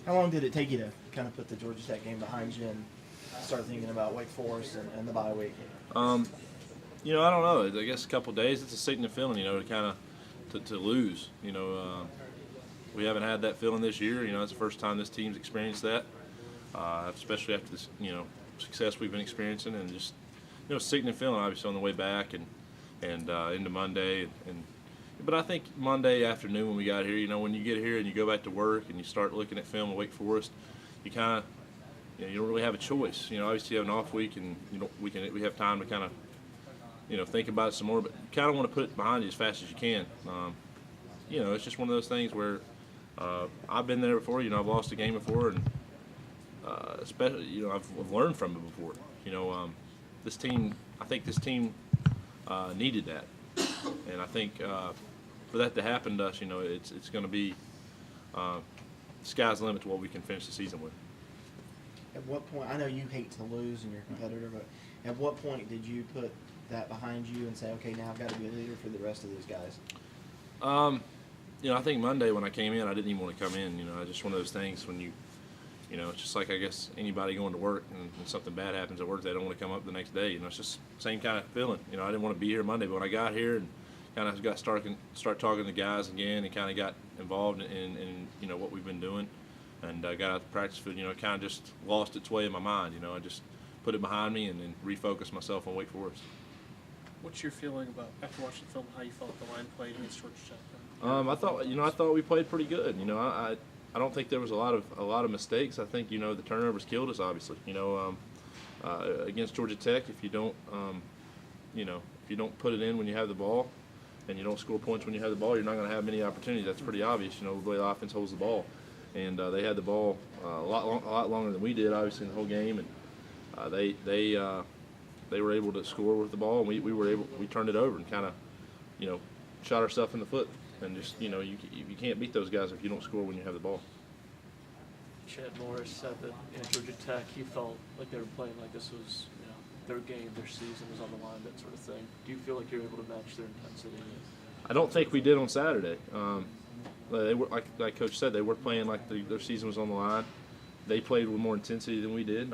How long did it take you to kind of put the Georgia Tech game behind you and start thinking about Wake Forest and the bye week? You know, I don't know. I guess a couple of days. It's a sickening feeling, you know, to kind of to lose. You know, we haven't had that feeling this year. You know, it's the first time this team's experienced that, especially after this, you know, success we've been experiencing, and just, you know, sickening feeling obviously on the way back and into Monday but I think Monday afternoon when we got here, you know, when you get here and you go back to work and you start looking at film of Wake Forest, you kind of, you know, you don't really have a choice. You know, obviously you have an off week and you know we have time to kind of, you know, think about it some more, but you kind of want to put it behind you as fast as you can. You know, it's just one of those things where I've been there before. You know, I've lost a game before, and especially, you know, I've learned from it before. You know, this team, I think this team needed that, and I think for that to happen to us, you know, it's going to be sky's the limit to what we can finish the season with. At what point, I know you hate to lose and you're a competitor, but at what point did you put that behind you and say, okay, now I've got to be a leader for the rest of these guys? You know, I think Monday when I came in, I didn't even want to come in. You know, it's just one of those things when you know, it's just like, I guess, anybody going to work and something bad happens at work, they don't want to come up the next day. You know, it's just the same kind of feeling. You know, I didn't want to be here Monday, but when I got here and kind of got start talking to guys again and kind of got involved in you know, what we've been doing and got out the practice field, you know, it kind of just lost its way in my mind. You know, I just put it behind me and then refocused myself on Wake Forest. What's your feeling about, after watching the film, how you felt the line played against Georgia Tech? I thought we played pretty good. You know, I don't think there was a lot of mistakes. I think, you know, the turnovers killed us, obviously. You know, against Georgia Tech, if you don't, you know, if you don't put it in when you have the ball, and you don't score points when you have the ball, you're not going to have many opportunities. That's pretty obvious. You know, the way the offense holds the ball, and they had the ball a lot longer than we did, obviously, in the whole game, and they were able to score with the ball, and we turned it over and kind of, you know, shot ourselves in the foot. And just, you know, you can't beat those guys if you don't score when you have the ball. Chad Morris said that in Georgia Tech, he felt like they were playing like this was, you know, their game, their season was on the line, that sort of thing. Do you feel like you're able to match their intensity? I don't think we did on Saturday. They were, like Coach said, they were playing like their season was on the line. They played with more intensity than we did.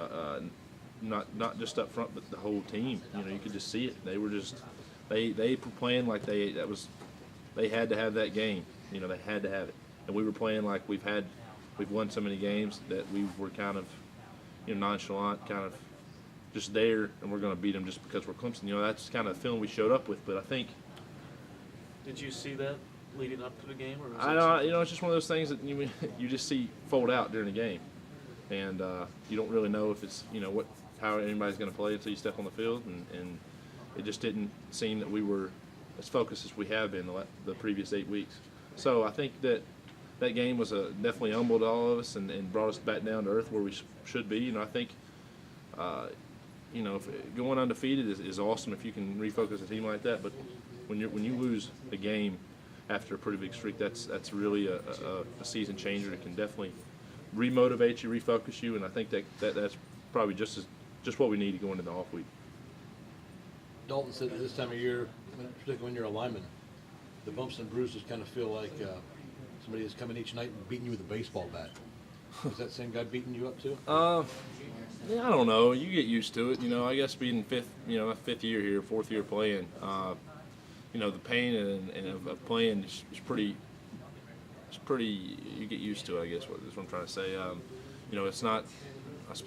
Not just up front, but the whole team. You know, you could just see it. They were just they were playing like they had to have that game. You know, they had to have it. And we were playing like we've won so many games that we were kind of, you know, nonchalant, kind of just there, and we're going to beat them just because we're Clemson. You know, that's kind of the feeling we showed up with. But I think. Did you see that leading up to the game, or? You know, it's just one of those things that you just see fold out during the game, and you don't really know if it's, you know, how anybody's going to play until you step on the field, and it just didn't seem that we were as focused as we have been the previous 8 weeks. So I think that game was definitely humbled all of us and brought us back down to earth where we should be. You know, I think, you know, going undefeated is awesome if you can refocus a team like that. But when you lose a game after a pretty big streak, that's really a season changer. It can definitely remotivate you, refocus you, and I think that's probably just what we need to go into the off week. Dalton said that this time of year, particularly when you're a lineman, the bumps and bruises kind of feel like somebody is coming each night and beating you with a baseball bat. Is that same guy beating you up too? Yeah, I don't know. You get used to it. You know, I guess being fifth year here, fourth year playing, you know, the pain of playing is pretty. It's pretty. You get used to it, I guess. That's what I'm trying to say. You know, it's not. At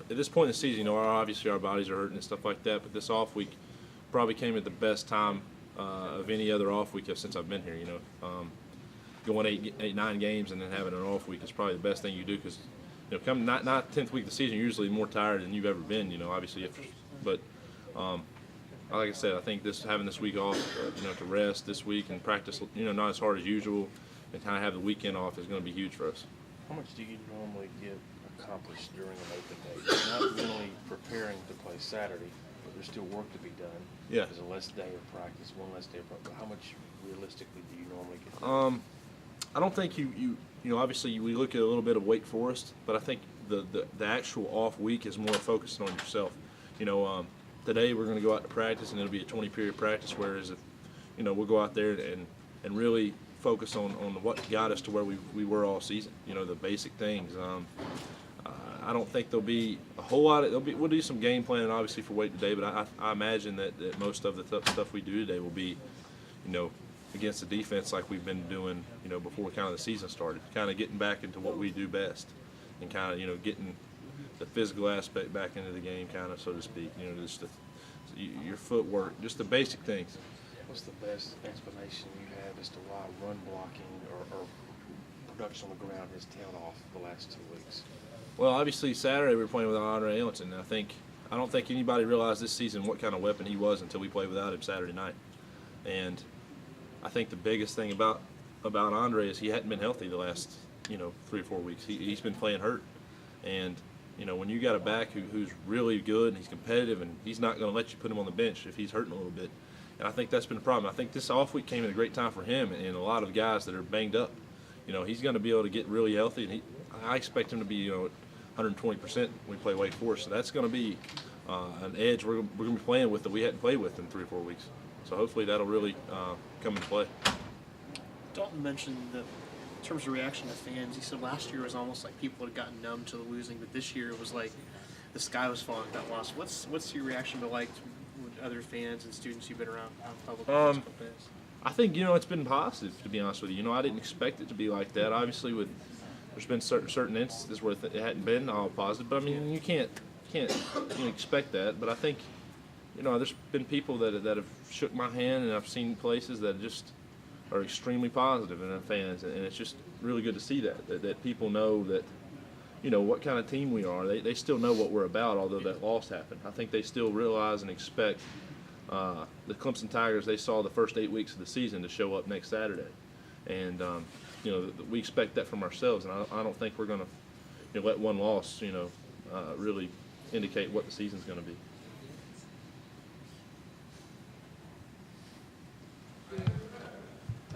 this point in the season, you know, obviously our bodies are hurting and stuff like that. But this off week probably came at the best time of any other off week since I've been here. You know, going 9 games and then having an off week is probably the best thing you do because, you know, come not 10th week of the season, you're usually more tired than you've ever been. You know, obviously, but like I said, I think having this week off, you know, to rest this week and practice, you know, not as hard as usual, and kind of have the weekend off is going to be huge for us. How much do you normally get accomplished during an open day? Not really preparing to play Saturday, but there's still work to be done. Yeah. There's a less day of practice, one less day of practice. How much realistically do you normally get done? I don't think you know, obviously we look at a little bit of Wake Forest, but I think the actual off week is more focused on yourself. You know, today we're going to go out to practice and it'll be a 20-period practice, whereas if, you know, we'll go out there and really focus on what got us to where we were all season. You know, the basic things. I don't think there'll be a whole lot of, we'll do some game planning obviously for Wake today, but I imagine that most of the stuff we do today will be, you know, against the defense like we've been doing, you know, before kind of the season started, kind of getting back into what we do best and kind of, you know, getting the physical aspect back into the game, kind of, so to speak, you know, just your footwork, just the basic things. What's the best explanation you have as to why run blocking or production on the ground has tailed off the last 2 weeks? Well, obviously Saturday we were playing without Andre Ellington. I don't think anybody realized this season what kind of weapon he was until we played without him Saturday night. And I think the biggest thing about Andre is he hadn't been healthy the last, you know, 3 or 4 weeks. He's been playing hurt. And, you know, when you got a back who's really good and he's competitive and he's not going to let you put him on the bench if he's hurting a little bit. And I think that's been the problem. I think this off week came at a great time for him and a lot of guys that are banged up. You know, he's going to be able to get really healthy, and I expect him to be, you know, 120% when we play Wake Forest. So that's going to be an edge we're going to be playing with that we hadn't played with in 3 or 4 weeks. So hopefully that'll really come into play. Dalton mentioned that in terms of reaction to fans, he said last year was almost like people had gotten numb to the losing, but this year it was like the sky was falling with that loss. What's your reaction been like with other fans and students you've been around public the last couple days? I think, you know, it's been positive, to be honest with you. You know, I didn't expect it to be like that. Obviously, there's been certain instances where it hadn't been all positive, but I mean, you can't expect that. But I think, you know, there's been people that have shook my hand, and I've seen places that just are extremely positive in their fans, and it's just really good to see that people know that, you know, what kind of team we are. They still know what we're about, although that loss happened. I think they still realize and expect the Clemson Tigers they saw the first 8 weeks of the season to show up next Saturday, and you know, we expect that from ourselves, and I don't think we're going to, you know, let one loss, you know, really indicate what the season's going to be.